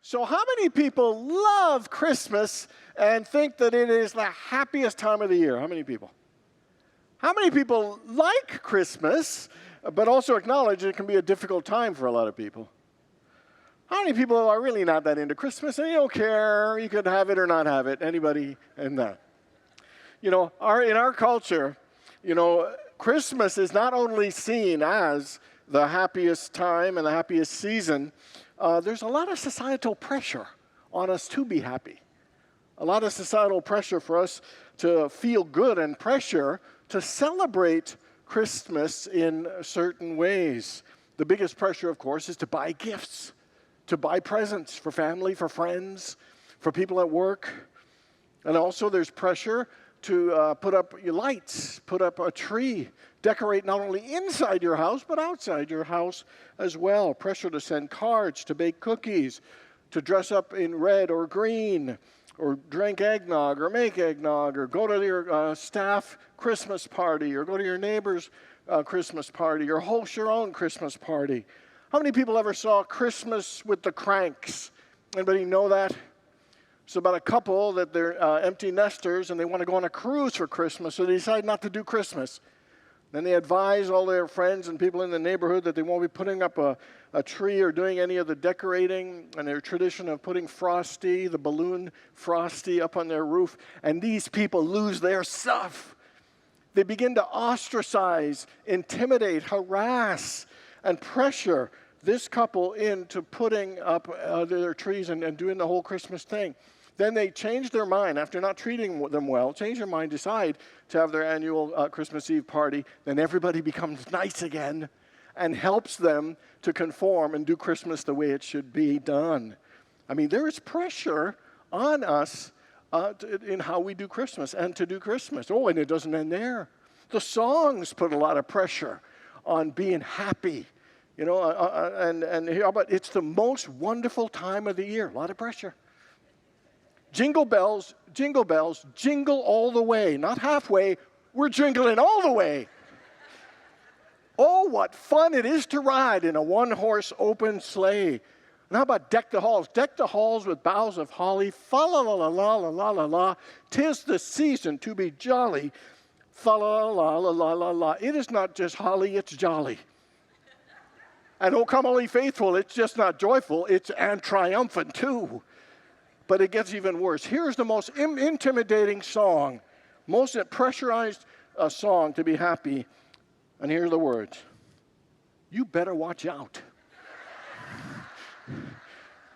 So how many people love Christmas and think that it is the happiest time of the year? How many people? How many people like Christmas, but also acknowledge it can be a difficult time for a lot of people? How many people are really not that into Christmas and you don't care, you could have it or not have it? Anybody in that? You know, in our culture, Christmas is not only seen as the happiest time and the happiest season, there's a lot of societal pressure on us to be happy. A lot of societal pressure for us to feel good and pressure to celebrate Christmas in certain ways. The biggest pressure, of course, is to buy gifts, to buy presents for family, for friends, for people at work. And also there's pressure to put up your lights, put up a tree, decorate not only inside your house, but outside your house as well. Pressure to send cards, to bake cookies, to dress up in red or green, or drink eggnog, or make eggnog, or go to your staff Christmas party, or go to your neighbor's Christmas party, or host your own Christmas party. How many people ever saw Christmas with the Cranks? Anybody know that? It's about a couple that they're empty nesters and they want to go on a cruise for Christmas, so they decide not to do Christmas. Then they advise all their friends and people in the neighborhood that they won't be putting up a tree or doing any of the decorating, and their tradition of putting Frosty, the balloon Frosty, up on their roof. And these people lose their stuff. They begin to ostracize, intimidate, harass, and pressure this couple into putting up their trees and doing the whole Christmas thing. Then they change their mind after not treating them well, change their mind, decide to have their annual Christmas Eve party. Then everybody becomes nice again and helps them to conform and do Christmas the way it should be done. I mean, there is pressure on us in how we do Christmas and to do Christmas. Oh, and it doesn't end there. The songs put a lot of pressure on being happy. But it's the most wonderful time of the year. A lot of pressure. Jingle bells, jingle all the way. Not halfway, we're jingling all the way. Oh, what fun it is to ride in a one-horse open sleigh. And how about deck the halls? Deck the halls with boughs of holly. Fa-la-la-la-la-la-la-la-la. 'Tis the season to be jolly. Fa-la-la-la-la-la-la. It is not just holly, it's jolly. And oh, come all ye faithful, it's just not joyful, it's and triumphant too. But it gets even worse. Here's the most intimidating song, most pressurized song to be happy. And here are the words. You better watch out.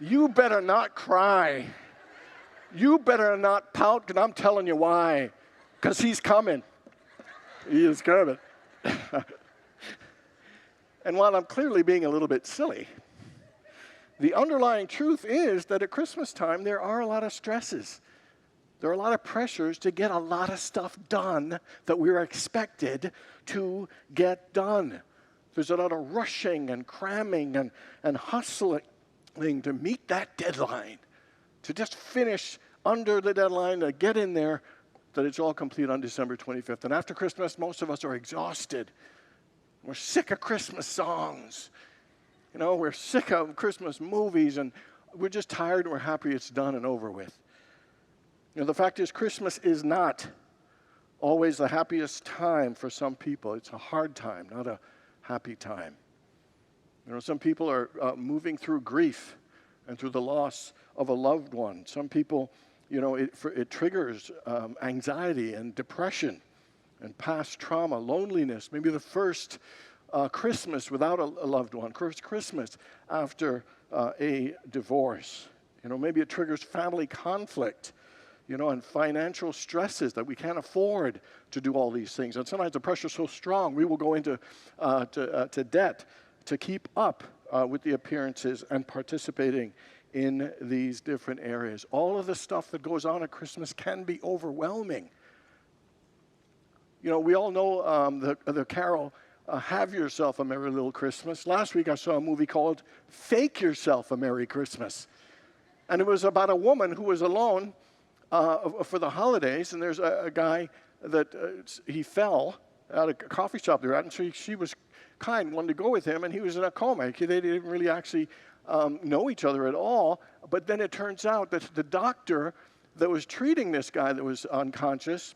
You better not cry. You better not pout, and I'm telling you why. Because he's coming. He is coming. And while I'm clearly being a little bit silly, the underlying truth is that at Christmas time, there are a lot of stresses. There are a lot of pressures to get a lot of stuff done that we're expected to get done. There's a lot of rushing and cramming and hustling to meet that deadline, to just finish under the deadline, to get in there, that it's all complete on December 25th. And after Christmas, most of us are exhausted. We're sick of Christmas songs. We're sick of Christmas movies, and we're just tired and we're happy it's done and over with. The fact is, Christmas is not always the happiest time for some people. It's a hard time, not a happy time. Some people are moving through grief and through the loss of a loved one. Some people, it triggers anxiety and depression and past trauma, loneliness, maybe the first Christmas without a loved one, first Christmas after a divorce. Maybe it triggers family conflict, and financial stresses that we can't afford to do all these things. And sometimes the pressure's so strong, we will go into to debt to keep up with the appearances and participating in these different areas. All of the stuff that goes on at Christmas can be overwhelming. We all know the carol, Have Yourself a Merry Little Christmas. Last week I saw a movie called Fake Yourself a Merry Christmas. And it was about a woman who was alone for the holidays, and there's a guy that he fell at a coffee shop they're at, and so she was kind, wanted to go with him, and he was in a coma. They didn't really actually know each other at all. But then it turns out that the doctor that was treating this guy that was unconscious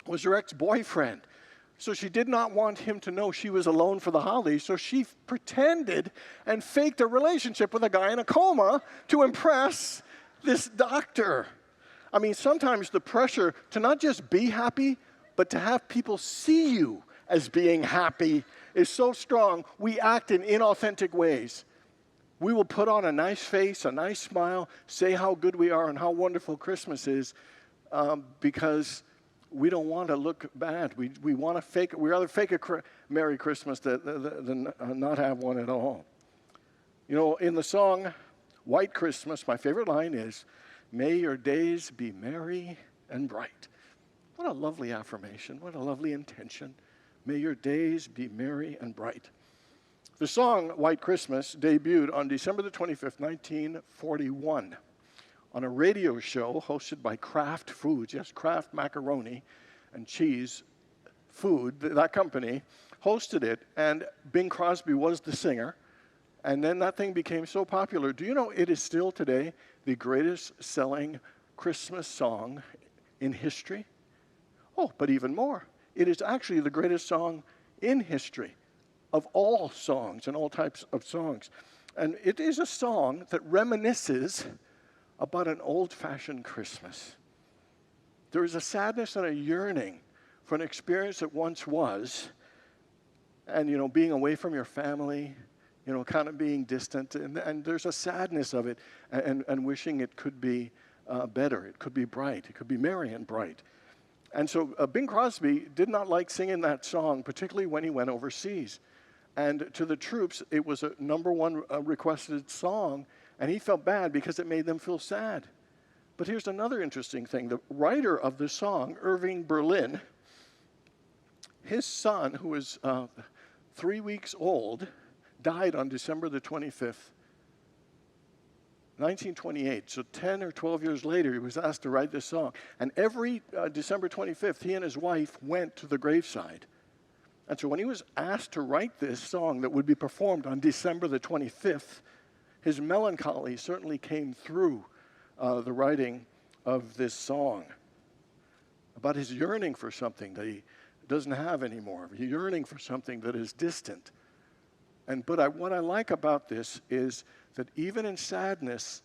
was her ex-boyfriend. So she did not want him to know she was alone for the holidays, so she pretended and faked a relationship with a guy in a coma to impress this doctor. I mean, sometimes the pressure to not just be happy, but to have people see you as being happy is so strong, we act in inauthentic ways. We will put on a nice face, a nice smile, say how good we are and how wonderful Christmas is, because we don't want to look bad. We want to fake it. We'd rather fake a Merry Christmas than not have one at all. You know, in the song White Christmas, my favorite line is, "May your days be merry and bright." What a lovely affirmation. What a lovely intention. May your days be merry and bright. The song White Christmas debuted on December the 25th, 1941. On a radio show hosted by Kraft Foods. Yes, Kraft Macaroni and Cheese Food, that company, hosted it, and Bing Crosby was the singer. And then that thing became so popular. Do you know it is still today the greatest selling Christmas song in history? Oh, but even more, it is actually the greatest song in history of all songs and all types of songs. And it is a song that reminisces about an old-fashioned Christmas. There is a sadness and a yearning for an experience that once was, and, you know, being away from your family, you know, kind of being distant, and there's a sadness of it, and wishing it could be better, it could be bright, it could be merry and bright. And so Bing Crosby did not like singing that song, particularly when he went overseas. And to the troops, it was a #1 requested song, and he felt bad because it made them feel sad. But here's another interesting thing. The writer of the song, Irving Berlin, his son, who was 3 weeks old, died on December the 25th, 1928. So 10 or 12 years later, he was asked to write this song. And every December 25th, he and his wife went to the graveside. And so when he was asked to write this song that would be performed on December the 25th, his melancholy certainly came through the writing of this song about his yearning for something that he doesn't have anymore, yearning for something that is distant. But what I like about this is that even in sadness,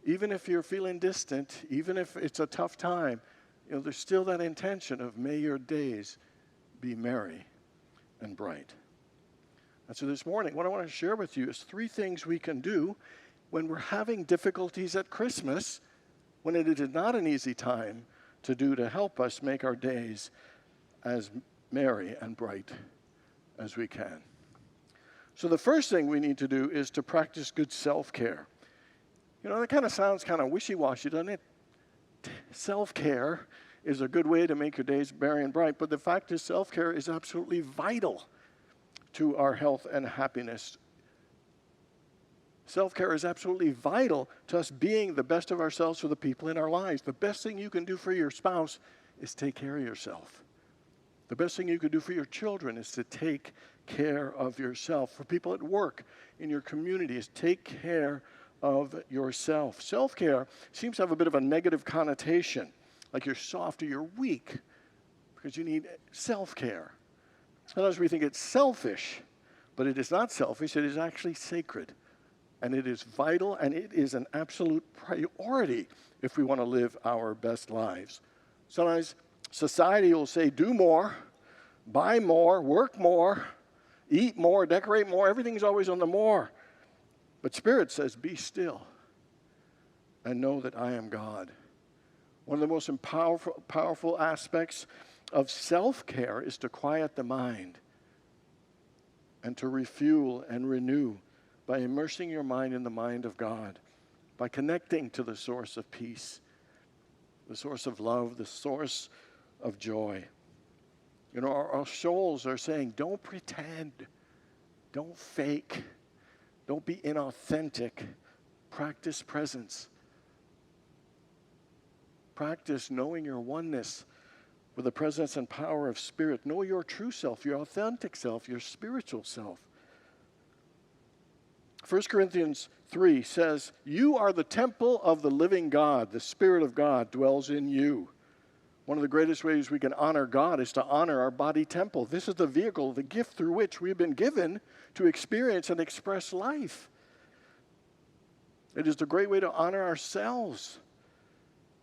even if you're feeling distant, even if it's a tough time, you know, there's still that intention of may your days be merry and bright. And so this morning, what I want to share with you is 3 things we can do when we're having difficulties at Christmas, when it is not an easy time to do to help us make our days as merry and bright as we can. So the first thing we need to do is to practice good self-care. You know, that kind of sounds kind of wishy-washy, doesn't it? Self-care is a good way to make your days merry and bright, but the fact is self-care is absolutely vital to our health and happiness. Self-care is absolutely vital to us being the best of ourselves for the people in our lives. The best thing you can do for your spouse is take care of yourself. The best thing you can do for your children is to take care of yourself. For people at work, in your community, is take care of yourself. Self-care seems to have a bit of a negative connotation, like you're soft or you're weak, because you need self-care. Sometimes we think it's selfish, but it is not selfish. It is actually sacred, and it is vital, and it is an absolute priority if we want to live our best lives. Sometimes society will say, do more, buy more, work more, eat more, decorate more. Everything's always on the more. But Spirit says, be still and know that I am God. One of the most powerful aspects of self-care is to quiet the mind and to refuel and renew by immersing your mind in the mind of God, by connecting to the source of peace, the source of love, the source of joy. You know, our souls are saying, don't pretend, don't fake, don't be inauthentic, practice presence. Practice knowing your oneness with the presence and power of Spirit. Know your true self, your authentic self, your spiritual self. 1 Corinthians 3 says, "You are the temple of the living God. The Spirit of God dwells in you." One of the greatest ways we can honor God is to honor our body temple. This is the vehicle, the gift through which we've been given to experience and express life. It is the great way to honor ourselves.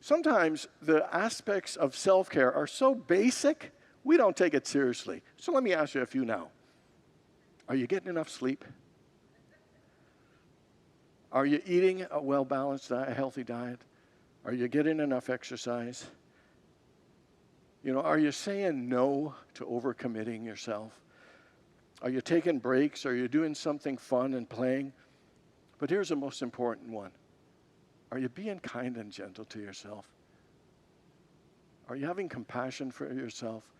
Sometimes the aspects of self-care are so basic, we don't take it seriously. So let me ask you a few now. Are you getting enough sleep? Are you eating a well-balanced diet, a healthy diet? Are you getting enough exercise? Are you saying no to overcommitting yourself? Are you taking breaks? Are you doing something fun and playing? But here's the most important one. Are you being kind and gentle to yourself? Are you having compassion for yourself?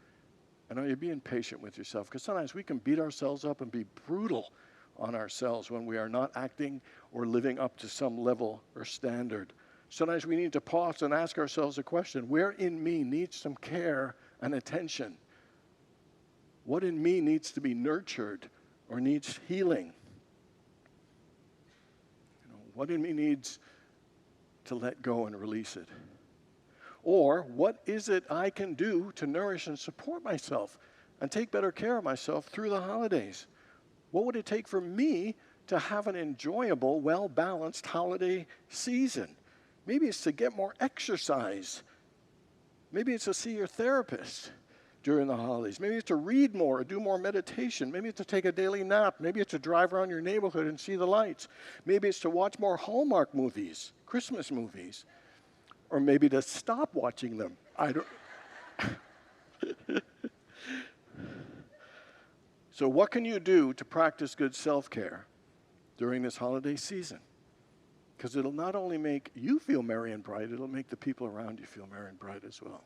And are you being patient with yourself? Because sometimes we can beat ourselves up and be brutal on ourselves when we are not acting or living up to some level or standard. Sometimes we need to pause and ask ourselves a question. Where in me needs some care and attention? What in me needs to be nurtured or needs healing? What in me needs to let go and release it? Or what is it I can do to nourish and support myself and take better care of myself through the holidays? What would it take for me to have an enjoyable, well-balanced holiday season? Maybe it's to get more exercise. Maybe it's to see your therapist during the holidays. Maybe it's to read more or do more meditation. Maybe it's to take a daily nap. Maybe it's to drive around your neighborhood and see the lights. Maybe it's to watch more Hallmark movies, Christmas movies. Or maybe to stop watching them. I don't. So what can you do to practice good self-care during this holiday season? Because it'll not only make you feel merry and bright, it'll make the people around you feel merry and bright as well.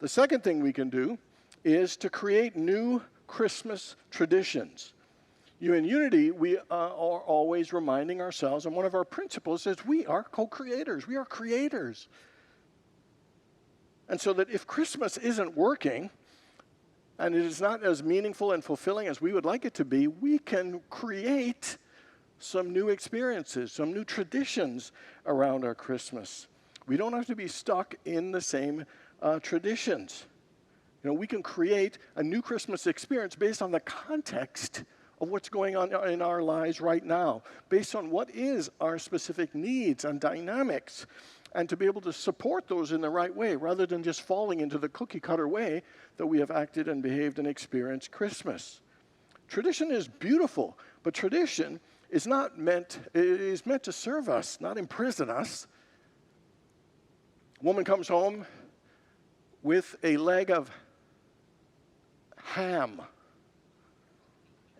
The second thing we can do is to create new Christmas traditions. In Unity, we are always reminding ourselves, and one of our principles is we are co-creators. We are creators. And so that if Christmas isn't working, and it is not as meaningful and fulfilling as we would like it to be, we can create some new experiences, some new traditions around our Christmas. We don't have to be stuck in the same traditions. We can create a new Christmas experience based on the context of what's going on in our lives right now, based on what is our specific needs and dynamics, and to be able to support those in the right way, rather than just falling into the cookie-cutter way that we have acted and behaved and experienced Christmas. Tradition is beautiful, but tradition is meant to serve us, not imprison us. A woman comes home with a leg of ham,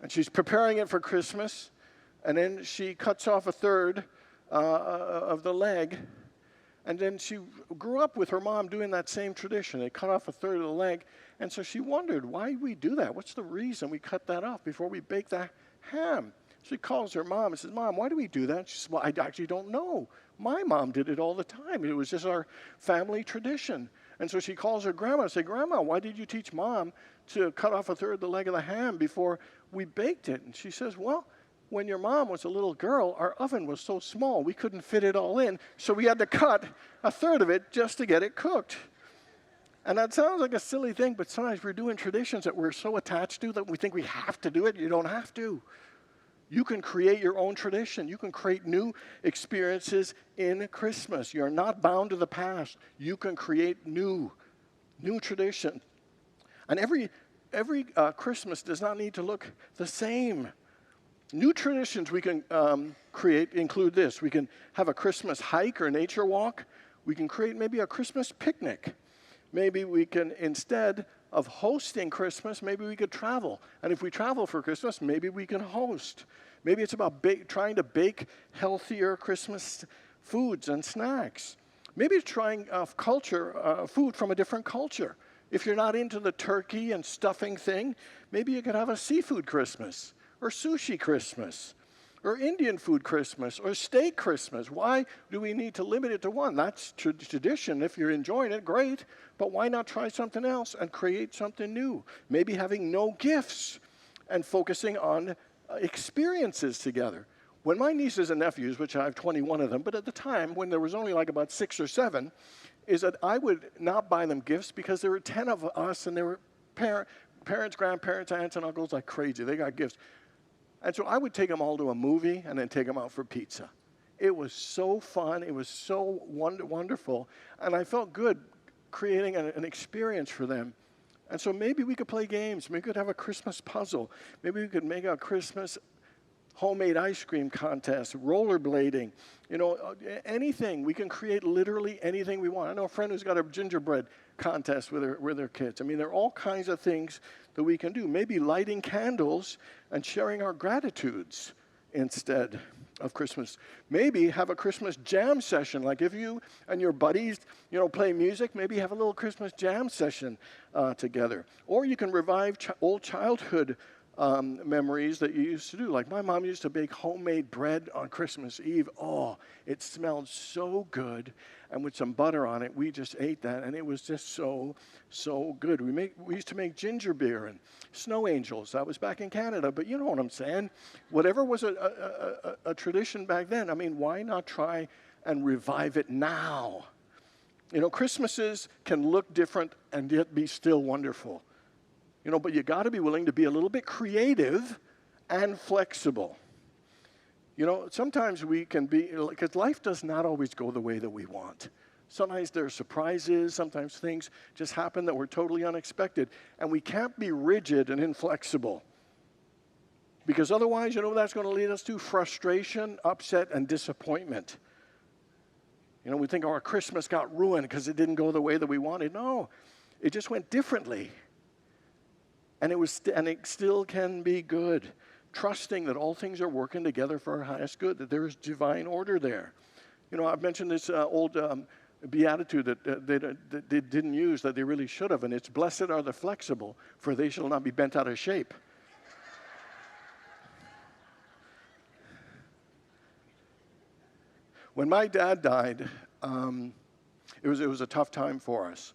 and she's preparing it for Christmas, and then she cuts off a third of the leg, and then she grew up with her mom doing that same tradition. They cut off a third of the leg, and so she wondered, why we do that? What's the reason we cut that off before we bake the ham? She calls her mom and says, "Mom, why do we do that?" She says, "Well, I actually don't know. My mom did it all the time. It was just our family tradition." And so she calls her grandma and says, "Grandma, why did you teach Mom to cut off a third of the leg of the ham before we baked it?" And she says, "Well, when your mom was a little girl, our oven was so small we couldn't fit it all in, so we had to cut a third of it just to get it cooked." And that sounds like a silly thing, but sometimes we're doing traditions that we're so attached to that we think we have to do it. You don't have to. You can create your own tradition. You can create new experiences in Christmas. You're not bound to the past. You can create new tradition. And every Christmas does not need to look the same. New traditions we can create include this. We can have a Christmas hike or nature walk. We can create maybe a Christmas picnic. Maybe we can, instead of hosting Christmas, maybe we could travel. And if we travel for Christmas, maybe we can host. Maybe it's about trying to bake healthier Christmas foods and snacks. Maybe it's trying food from a different culture. If you're not into the turkey and stuffing thing, maybe you could have a seafood Christmas, or sushi Christmas, or Indian food Christmas, or steak Christmas. Why do we need to limit it to one? That's tradition. If you're enjoying it, great. But why not try something else and create something new? Maybe having no gifts and focusing on experiences together. When my nieces and nephews, which I have 21 of them, but at the time when there was only like about 6 or 7, is that I would not buy them gifts because there were 10 of us and there were parents, grandparents, aunts, and uncles like crazy. They got gifts. And so I would take them all to a movie and then take them out for pizza. It was so fun. It was so wonderful. And I felt good creating an experience for them. And so maybe we could play games. Maybe we could have a Christmas puzzle. Maybe we could make a Christmas homemade ice cream contest, rollerblading, anything. We can create literally anything we want. I know a friend who's got a gingerbread contest with their kids. I mean, there are all kinds of things that we can do. Maybe lighting candles and sharing our gratitudes instead of Christmas. Maybe have a Christmas jam session. Like if you and your buddies, play music, maybe have a little Christmas jam session together. Or you can revive old childhood memories that you used to do. Like my mom used to bake homemade bread on Christmas Eve. Oh, it smelled so good. And with some butter on it, we just ate that, and it was just so good. We used to make ginger beer and snow angels. That was back in Canada, but you know what I'm saying. Whatever was a tradition back then, I mean, why not try and revive it now? Christmases can look different and yet be still wonderful. But you got to be willing to be a little bit creative and flexible. Sometimes we can be, because life does not always go the way that we want. Sometimes there are surprises, sometimes things just happen that were totally unexpected, and we can't be rigid and inflexible. Because otherwise, that's going to lead us to frustration, upset, and disappointment. We think our Christmas got ruined because it didn't go the way that we wanted. No, it just went differently. And it still can be good, trusting that all things are working together for our highest good, that there is divine order there. I've mentioned this old beatitude that they didn't use that they really should have, and it's, blessed are the flexible, for they shall not be bent out of shape. When my dad died, it was a tough time for us.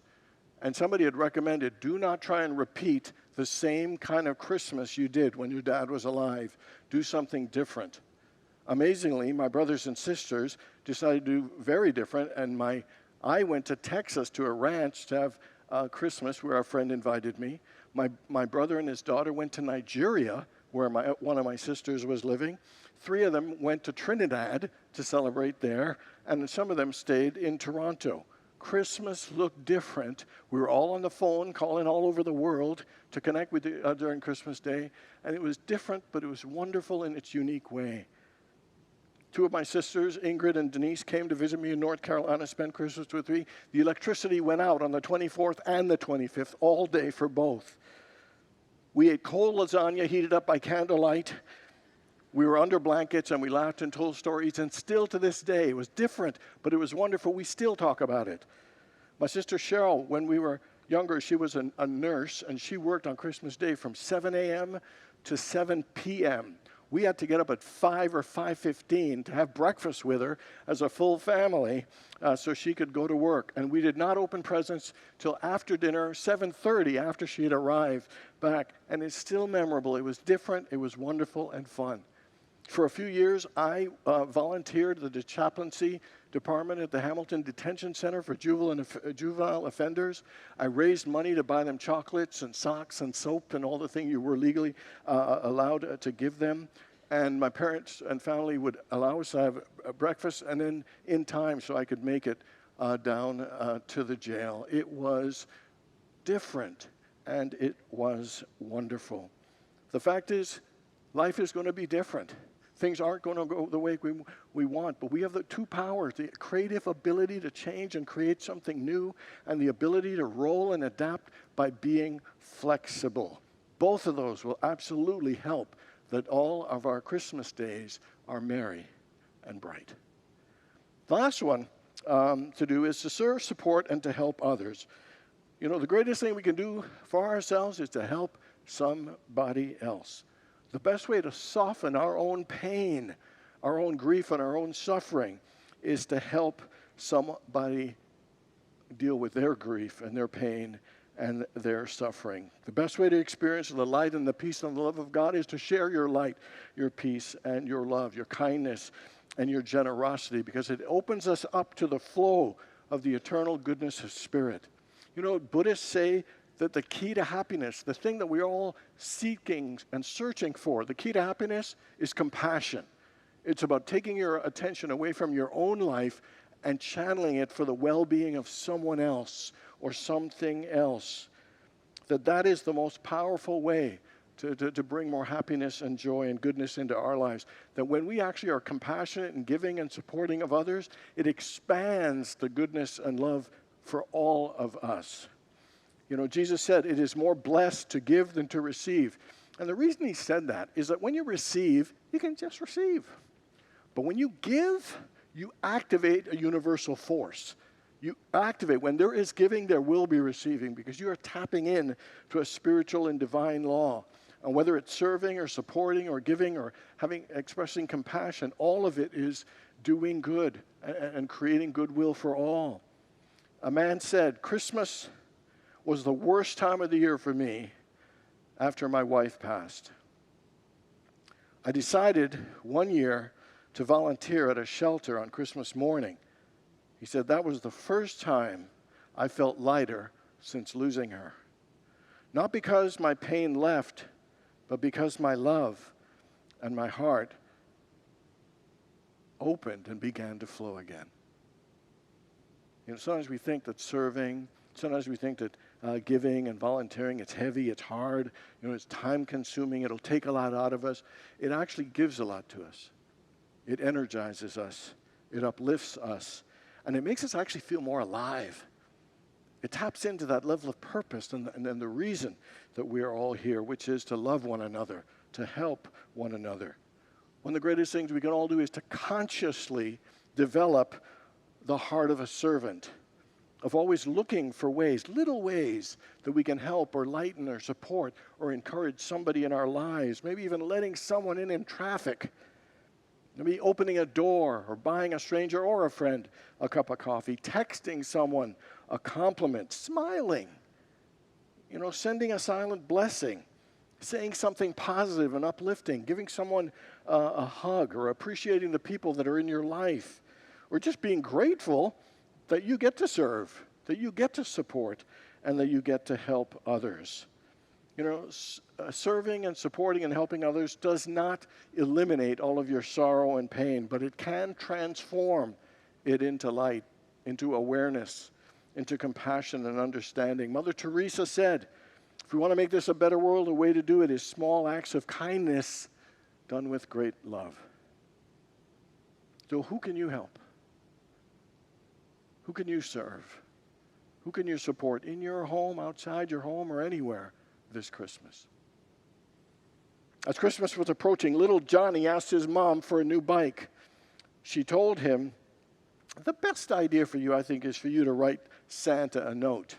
And somebody had recommended, do not try and repeat the same kind of Christmas you did when your dad was alive. Do something different. Amazingly, my brothers and sisters decided to do very different, and I went to Texas to a ranch to have Christmas where a friend invited me. My brother and his daughter went to Nigeria, where one of my sisters was living. 3 of them went to Trinidad to celebrate there, and some of them stayed in Toronto. Christmas looked different. We were all on the phone, calling all over the world to connect with during Christmas Day, and it was different, but it was wonderful in its unique way. 2 of my sisters, Ingrid and Denise, came to visit me in North Carolina, spent Christmas with me. The electricity went out on the 24th and the 25th, all day for both. We ate cold lasagna heated up by candlelight. We were under blankets, and we laughed and told stories, and still to this day, it was different, but it was wonderful. We still talk about it. My sister Cheryl, when we were younger, she was a nurse, and she worked on Christmas Day from 7 a.m. to 7 p.m. We had to get up at 5 or 5:15 to have breakfast with her as a full family so she could go to work. And we did not open presents till after dinner, 7:30, after she had arrived back. And it's still memorable. It was different. It was wonderful and fun. For a few years, I volunteered at the chaplaincy department at the Hamilton Detention Center for juvenile offenders. I raised money to buy them chocolates and socks and soap and all the things you were legally allowed to give them. And my parents and family would allow us to have a breakfast and then in time so I could make it down to the jail. It was different, and it was wonderful. The fact is, life is going to be different. Things aren't going to go the way we want, but we have the 2 powers, the creative ability to change and create something new, and the ability to roll and adapt by being flexible. Both of those will absolutely help that all of our Christmas days are merry and bright. The last one to do is to serve, support, and to help others. The greatest thing we can do for ourselves is to help somebody else. The best way to soften our own pain, our own grief, and our own suffering is to help somebody deal with their grief and their pain and their suffering. The best way to experience the light and the peace and the love of God is to share your light, your peace, and your love, your kindness, and your generosity, because it opens us up to the flow of the eternal goodness of Spirit. You know, Buddhists say that the key to happiness, the thing that we're all seeking and searching for, the key to happiness is compassion. It's about taking your attention away from your own life and channeling it for the well-being of someone else or something else. That is the most powerful way to bring more happiness and joy and goodness into our lives. That when we actually are compassionate and giving and supporting of others, it expands the goodness and love for all of us. You know, Jesus said, it is more blessed to give than to receive. And the reason he said that is that when you receive, you can just receive. But when you give, you activate a universal force. You activate, when there is giving, there will be receiving, because you are tapping in to a spiritual and divine law. And whether it's serving or supporting or giving or expressing compassion, all of it is doing good and creating goodwill for all. A man said, Christmas was the worst time of the year for me after my wife passed. I decided one year to volunteer at a shelter on Christmas morning. He said, that was the first time I felt lighter since losing her. Not because my pain left, but because my love and my heart opened and began to flow again. You know, sometimes we think that serving, sometimes we think that giving and volunteering, it's heavy, it's hard, you know, it's time-consuming, it'll take a lot out of us. It actually gives a lot to us. It energizes us. It uplifts us. And it makes us actually feel more alive. It taps into that level of purpose and the reason that we are all here, which is to love one another, to help one another. One of the greatest things we can all do is to consciously develop the heart of a servant, of always looking for ways, little ways, that we can help or lighten or support or encourage somebody in our lives, maybe even letting someone in traffic, maybe opening a door or buying a stranger or a friend a cup of coffee, texting someone a compliment, smiling, you know, sending a silent blessing, saying something positive and uplifting, giving someone a hug, or appreciating the people that are in your life, or just being grateful that you get to serve, that you get to support, and that you get to help others. You know, serving and supporting and helping others does not eliminate all of your sorrow and pain, but it can transform it into light, into awareness, into compassion and understanding. Mother Teresa said, if we want to make this a better world, a way to do it is small acts of kindness done with great love. So who can you help? Who can you serve? Who can you support in your home, outside your home, or anywhere this Christmas? As Christmas was approaching, little Johnny asked his mom for a new bike. She told him, the best idea for you, I think, is for you to write Santa a note.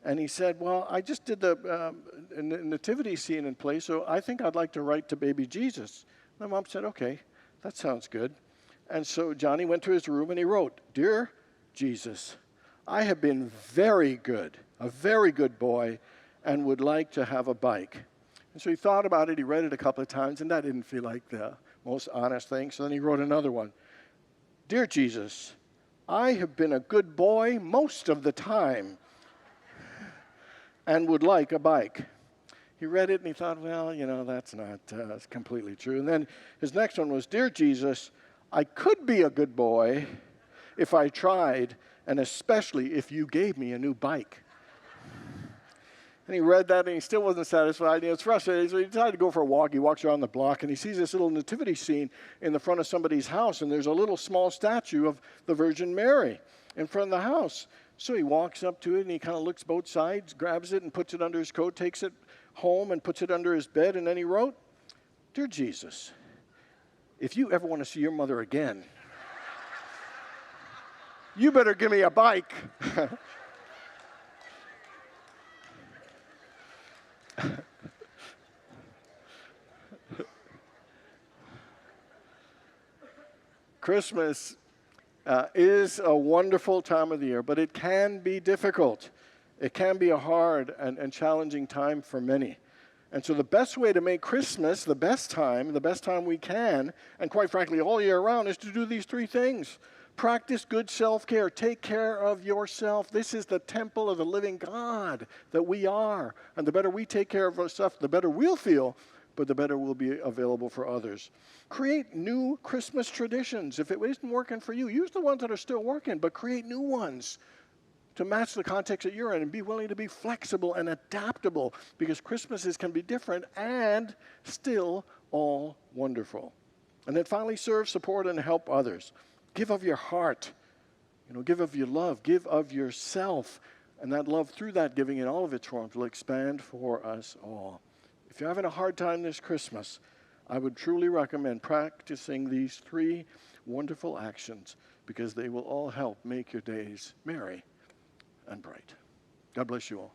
And he said, well, I just did the nativity scene in play, so I think I'd like to write to baby Jesus. My mom said, okay, that sounds good. And so Johnny went to his room and he wrote, Dear Jesus, I have been very good, a very good boy, and would like to have a bike. And so he thought about it, he read it a couple of times, and that didn't feel like the most honest thing. So then he wrote another one. Dear Jesus, I have been a good boy most of the time and would like a bike. He read it and he thought, well, you know, that's not completely true. And then his next one was, Dear Jesus, I could be a good boy if I tried, and especially if you gave me a new bike. And he read that and he still wasn't satisfied. He was frustrated, so he decided to go for a walk. He walks around the block and he sees this little nativity scene in the front of somebody's house, and there's a little small statue of the Virgin Mary in front of the house. So he walks up to it and he kind of looks both sides, grabs it and puts it under his coat, takes it home and puts it under his bed, and then he wrote, Dear Jesus, if you ever want to see your mother again, you better give me a bike. Christmas is a wonderful time of the year, but it can be difficult. It can be a hard and challenging time for many. And so the best way to make Christmas the best time we can, and quite frankly all year round, is to do these three things. Practice good self-care. Take care of yourself. This is the temple of the living God that we are. And the better we take care of ourselves, the better we'll feel, but the better we'll be available for others. Create new Christmas traditions. If it isn't working for you, use the ones that are still working, but create new ones to match the context that you're in, and be willing to be flexible and adaptable, because Christmases can be different and still all wonderful. And then finally, serve, support, and help others. Give of your heart, give of your love, give of yourself. And that love, through that giving in all of its forms, will expand for us all. If you're having a hard time this Christmas, I would truly recommend practicing these three wonderful actions, because they will all help make your days merry and bright. God bless you all.